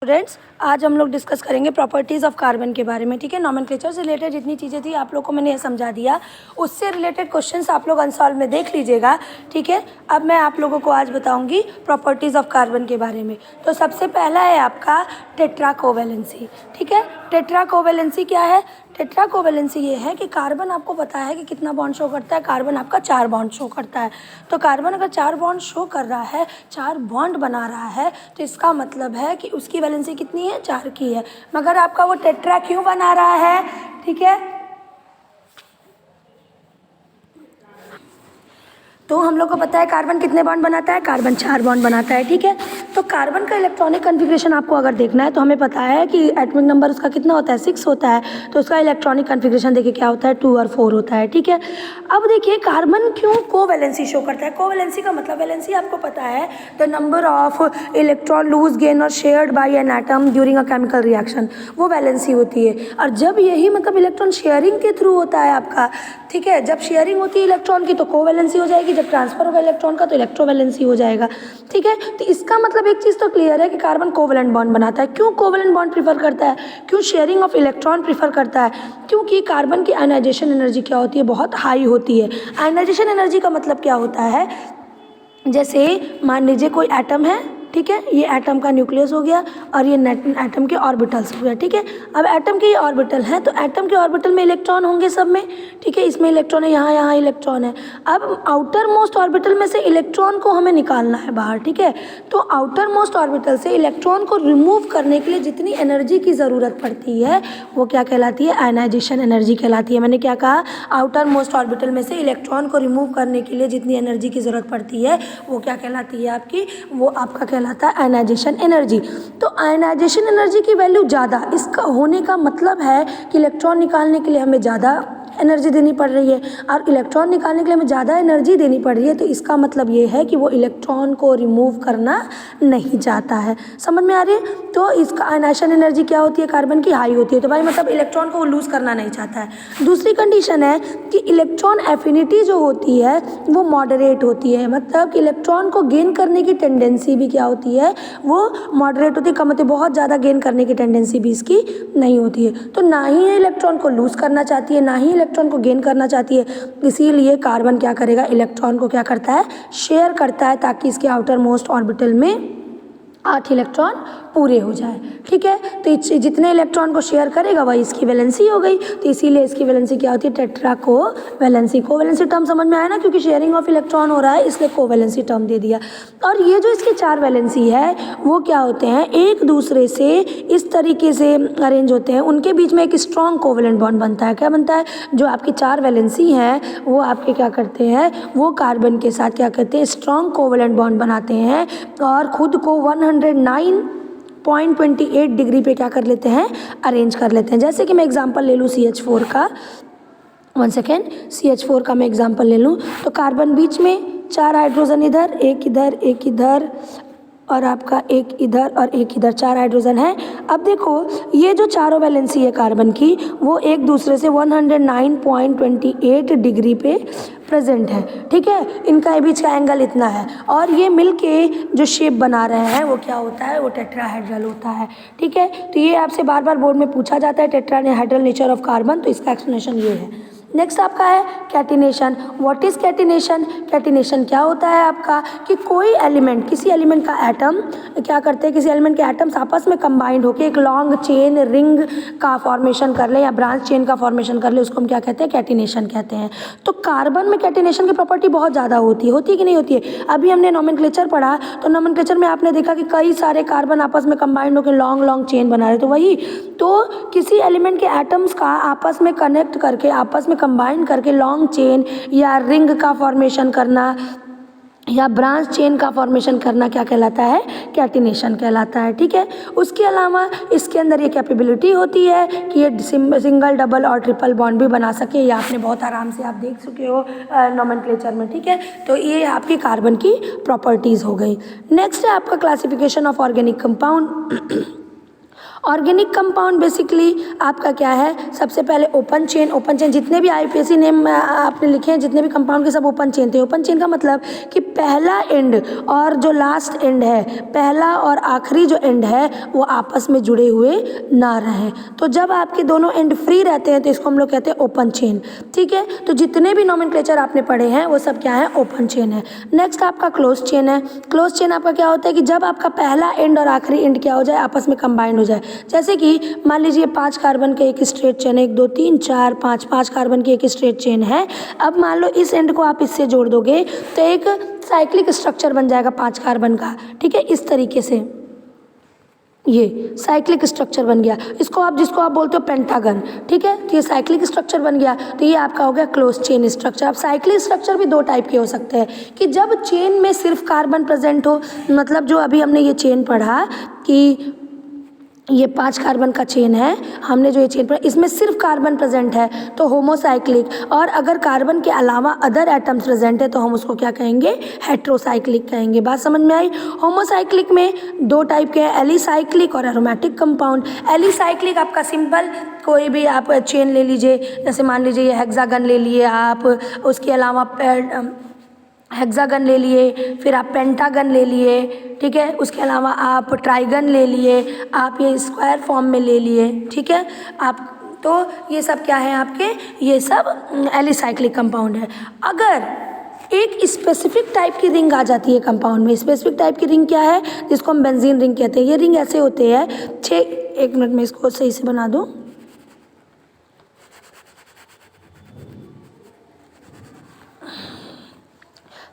Students, आज हम लोग डिस्कस करेंगे प्रॉपर्टीज़ ऑफ कार्बन के बारे में। ठीक है, नॉमेनक्लेचर से रिलेटेड जितनी चीज़ें थी आप लोग को मैंने ये समझा दिया, उससे रिलेटेड क्वेश्चंस आप लोग अनसॉल्व में देख लीजिएगा। ठीक है, अब मैं आप लोगों को आज बताऊंगी प्रॉपर्टीज़ ऑफ कार्बन के बारे में। तो सबसे पहला है आपका टेट्रा कोवैलेंसी। ठीक है, टेट्रा कोवैलेंसी क्या है? टेट्रा कोवैलेंसी ये है कि कार्बन आपको पता है कि कितना बॉन्ड शो करता है। कार्बन आपका 4 बॉन्ड शो करता है। तो कार्बन अगर 4 बॉन्ड शो कर रहा है, 4 बॉन्ड बना रहा है, तो इसका मतलब है कि उसकी वैलेंसी कितनी है? 4 की है। मगर आपका वो टेट्रा क्यों बना रहा है? ठीक है, तो हम लोग को पता है कार्बन कितने बॉन्ड बनाता है? कार्बन 4 बॉन्ड बनाता है। ठीक है, तो कार्बन का इलेक्ट्रॉनिक कन्फिग्रेशन आपको अगर देखना है तो हमें पता है कि एटॉमिक नंबर उसका कितना होता है? 6 होता है। तो उसका इलेक्ट्रॉनिक कन्फिग्रेशन देखिए क्या होता है? 2 और 4 होता है। ठीक है, अब देखिए कार्बन क्यों कोवैलेंसी शो करता है? कोवैलेंसी का मतलब, वैलेंसी आपको पता है the number of electron lose gain और shared by an atom during a chemical reaction, वो वैलेंसी होती है। और जब यही मतलब इलेक्ट्रॉन शेयरिंग के थ्रू होता है आपका, ठीक है, जब शेयरिंग होती है इलेक्ट्रॉन की तो कोवैलेंसी हो जाएगी, जब ट्रांसफर होगा इलेक्ट्रॉन का तो इलेक्ट्रोवैलेंसी हो जाएगा। ठीक है, तो इसका मतलब एक चीज़ तो क्लियर है कि कार्बन कोवैलेंट बॉन्ड बनाता है। क्यों कोवैलेंट बॉन्ड प्रीफर करता है? क्यों शेयरिंग ऑफ इलेक्ट्रॉन प्रीफर करता है? क्योंकि कार्बन की आयनाइजेशन एनर्जी क्या होती है? बहुत हाई होती है। आयनाइजेशन एनर्जी का मतलब क्या होता है? जैसे मान लीजिए कोई एटम है, ठीक है, ये एटम का न्यूक्लियस हो गया और ये एटम के ऑर्बिटल्स हो गया। ठीक है, अब एटम के ये ऑर्बिटल हैं तो एटम के ऑर्बिटल में इलेक्ट्रॉन होंगे सब में। ठीक है, इसमें इलेक्ट्रॉन है, यहाँ इलेक्ट्रॉन है। अब आउटर मोस्ट ऑर्बिटल में से इलेक्ट्रॉन को हमें निकालना है बाहर। ठीक है, तो आउटर मोस्ट ऑर्बिटल से इलेक्ट्रॉन को रिमूव करने के लिए जितनी एनर्जी की ज़रूरत पड़ती है वो क्या कहलाती है? आयनाइजेशन एनर्जी कहलाती है। मैंने क्या कहा? आउटर मोस्ट ऑर्बिटल में से इलेक्ट्रॉन को रिमूव करने के लिए जितनी एनर्जी की ज़रूरत पड़ती है वो क्या कहलाती है आपकी? वो आपका कहलाता है आयनाइजेशन एनर्जी। तो आयनाइजेशन एनर्जी की वैल्यू ज़्यादा, इसका होने का मतलब है कि इलेक्ट्रॉन निकालने के लिए हमें ज़्यादा एनर्जी देनी पड़ रही है और इलेक्ट्रॉन निकालने के लिए हमें ज़्यादा एनर्जी देनी पड़ रही है। तो इसका मतलब ये है कि वो इलेक्ट्रॉन को रिमूव करना नहीं चाहता है। समझ में आ रही है? तो इसका आयनाइजेशन एनर्जी क्या होती है? कार्बन की हाई होती है। तो भाई मतलब इलेक्ट्रॉन को वो लूज़ करना नहीं चाहता है। दूसरी कंडीशन है कि इलेक्ट्रॉन एफिनिटी जो होती है वो मॉडरेट होती है। मतलब कि इलेक्ट्रॉन को गेन करने की टेंडेंसी भी क्या होती है? वो मॉडरेट होती है, कम होती है। बहुत ज़्यादा गेन करने की टेंडेंसी भी इसकी नहीं होती है। तो ना ही ये इलेक्ट्रॉन को लूज़ करना चाहती है, ना ही इलेक्ट्रॉन को गेन करना चाहती है। इसीलिए कार्बन क्या करेगा? इलेक्ट्रॉन को क्या करता है? शेयर करता है, ताकि इसके आउटर मोस्ट ऑर्बिटल में 8 इलेक्ट्रॉन पूरे हो जाए। ठीक है, तो जितने इलेक्ट्रॉन को शेयर करेगा वही इसकी वैलेंसी हो गई। तो इसीलिए इसकी वैलेंसी क्या होती है? Tetra covalency. कोवैलेंसी टर्म समझ में आया ना? क्योंकि शेयरिंग ऑफ इलेक्ट्रॉन हो रहा है इसलिए कोवैलेंसी टर्म दे दिया। और ये जो इसकी 4 वैलेंसी है वो क्या होते हैं? एक दूसरे से इस तरीके से अरेंज होते हैं, उनके बीच में एक स्ट्रॉन्ग कोवैलेंट बॉन्ड बनता है। क्या बनता है? जो आपकी 4 वैलेंसी हैं वो आपके क्या करते हैं? वो कार्बन के साथ क्या करते हैं? स्ट्रॉन्ग कोवैलेंट बॉन्ड बनाते हैं और खुद को 109.28 डिग्री पे क्या कर लेते हैं? अरेंज कर लेते हैं। जैसे कि मैं एग्जांपल ले लूँ CH4 का, 1 सेकेंड, CH4 का मैं एग्जांपल ले लूँ तो कार्बन बीच में 4 हाइड्रोजन इधर, एक इधर, एक इधर और आपका एक इधर और एक इधर, 4 हाइड्रोजन है। अब देखो ये जो चारों वैलेंसी है कार्बन की वो एक दूसरे से 109.28 डिग्री पे प्रेजेंट है। ठीक है, इनका बीच का एंगल इतना है और ये मिलके जो शेप बना रहे हैं वो क्या होता है? वो टेट्राहेड्रल होता है। ठीक है, तो ये आपसे बार बार बोर्ड में पूछा जाता है टेट्राहेड्रल नेचर ऑफ कार्बन, तो इसका एक्सप्लेनेशन ये है। नेक्स्ट आपका है catenation. What is catenation? Catenation क्या होता है आपका? कि कोई एलिमेंट, किसी एलिमेंट का एटम क्या करते हैं? किसी एलिमेंट के एटम्स आपस में कंबाइंड होकर एक लॉन्ग चेन रिंग का फॉर्मेशन कर ले या ब्रांच चेन का फॉर्मेशन कर ले, उसको हम क्या कहते हैं? कैटिनेशन कहते हैं। तो कार्बन में कैटिनेशन की प्रॉपर्टी बहुत ज़्यादा होती है कि नहीं होती है? अभी हमने नोमेनक्लेचर पढ़ा तो नोमेनक्लेचर में आपने देखा कि कई सारे कार्बन आपस में कंबाइंड होकर लॉन्ग चेन बना रहे। तो वही, तो किसी एलिमेंट के एटम्स का आपस में कनेक्ट करके, आपस में कंबाइन करके लॉन्ग चेन या रिंग का फॉर्मेशन करना या ब्रांच चेन का फॉर्मेशन करना क्या कहलाता है? कैटिनेशन कहलाता है। ठीक है, उसके अलावा इसके अंदर ये कैपेबिलिटी होती है कि ये सिंगल, डबल और ट्रिपल बॉन्ड भी बना सके। ये आपने बहुत आराम से आप देख चुके हो नोमेनक्लेचर में। ठीक है, तो ये आपकी कार्बन की प्रॉपर्टीज़ हो गई। नेक्स्ट है आपका classification of organic compound. Organic compound basically आपका क्या है, सबसे पहले ओपन चेन जितने भी आईपीएससी नेम आपने लिखे हैं, जितने भी कंपाउंड के सब ओपन चेन थे। ओपन चेन का मतलब कि पहला एंड और जो लास्ट एंड है, पहला और आखिरी जो एंड है वो आपस में जुड़े हुए ना रहें। तो जब आपके दोनों एंड फ्री रहते हैं तो इसको हम लोग कहते हैं ओपन चेन। ठीक है, तो जितने भी नोमेनक्लेचर आपने पढ़े हैं वो सब क्या है, ओपन चेन है। नेक्स्ट आपका क्लोज चेन है। क्लोज चेन आपका क्या होता है कि जब आपका पहला एंड और आखिरी एंड क्या हो जाए, आपस में कंबाइंड हो जाए। जैसे कि मान लीजिए 5 कार्बन का एक स्ट्रेट चेन है, 1 2 3 4 5 कार्बन की एक स्ट्रेट चेन है। अब मान लो इस एंड को आप इससे जोड़ दोगे तो एक साइक्लिक स्ट्रक्चर बन जाएगा 5 कार्बन का। ठीक है, इस तरीके से ये साइक्लिक स्ट्रक्चर बन गया। जिसको आप बोलते हो पेंटागन। ठीक है, तो ये साइक्लिक स्ट्रक्चर बन गया, तो ये आपका हो गया क्लोज चेन स्ट्रक्चर। अब साइक्लिक स्ट्रक्चर भी 2 टाइप के हो सकते हैं कि जब चेन में सिर्फ कार्बन प्रेजेंट हो, मतलब जो अभी हमने ये चेन पढ़ा कि ये 5 कार्बन का चेन है, हमने जो ये चेन पढ़ा इसमें सिर्फ कार्बन प्रेजेंट है तो होमोसाइक्लिक। और अगर कार्बन के अलावा अदर एटम्स प्रेजेंट है तो हम उसको क्या कहेंगे, हेट्रोसाइक्लिक कहेंगे। बात समझ में आई। होमोसाइक्लिक में 2 टाइप के हैं, एलिसाइक्लिक और एरोमेटिक कंपाउंड। एलिसाइक्लिक आपका सिंपल कोई भी आप चेन ले लीजिए, जैसे मान लीजिए ये हेक्सागन ले लिए आप, उसके अलावा हेक्सागन ले लिए, फिर आप पेंटागन ले लिए। ठीक है, उसके अलावा आप ट्राइगन ले लिए, आप ये स्क्वायर फॉर्म में ले लिए। ठीक है, आप तो ये सब क्या है आपके, ये सब एलिसाइक्लिक कंपाउंड है। अगर एक स्पेसिफिक टाइप की रिंग आ जाती है कंपाउंड में, स्पेसिफिक टाइप की रिंग क्या है, जिसको हम बेंजीन रिंग कहते हैं। ये रिंग ऐसे होते हैं 6, 1 मिनट में इसको सही से बना दूँ।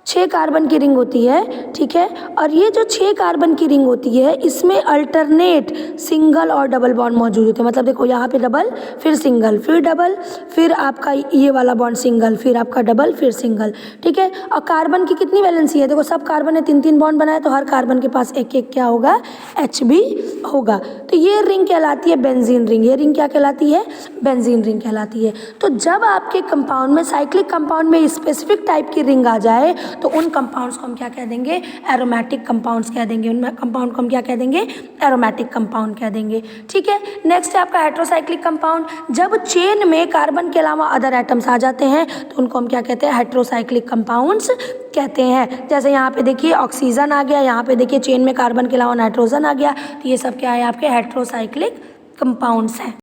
6 कार्बन की रिंग होती है। ठीक है, और ये जो 6 कार्बन की रिंग होती है इसमें अल्टरनेट सिंगल और डबल बॉन्ड मौजूद होते हैं। मतलब देखो यहाँ पे डबल, फिर सिंगल, फिर डबल, फिर आपका ये वाला बॉन्ड सिंगल, फिर आपका डबल, फिर सिंगल। ठीक है, और कार्बन की कितनी वैलेंसी है, देखो सब कार्बन ने 3-3 बॉन्ड बनाया तो हर कार्बन के पास एक क्या होगा, H भी होगा। तो ये रिंग कहलाती है बेंजीन रिंग। ये रिंग क्या कहलाती है, बेंजीन रिंग कहलाती है। तो जब आपके कंपाउंड में, साइक्लिक कंपाउंड में स्पेसिफिक टाइप की रिंग आ जाए तो उन कंपाउंड्स को हम क्या कह देंगे, एरोमेटिक कंपाउंड्स कह देंगे। उन कंपाउंड को हम क्या कह देंगे, एरोमेटिक कंपाउंड कह देंगे। ठीक है, नेक्स्ट है आपका हेट्रोसाइक्लिक कंपाउंड। जब चेन में कार्बन के अलावा अदर एटम्स आ जाते हैं तो उनको हम क्या कहते हैं, हेट्रोसाइक्लिक कंपाउंड्स कहते हैं। जैसे यहाँ पे देखिए ऑक्सीजन आ गया, यहाँ पे देखिए चेन में कार्बन के अलावा नाइट्रोजन आ गया, तो ये सब क्या है आपके हेट्रोसाइक्लिक कंपाउंड्स हैं।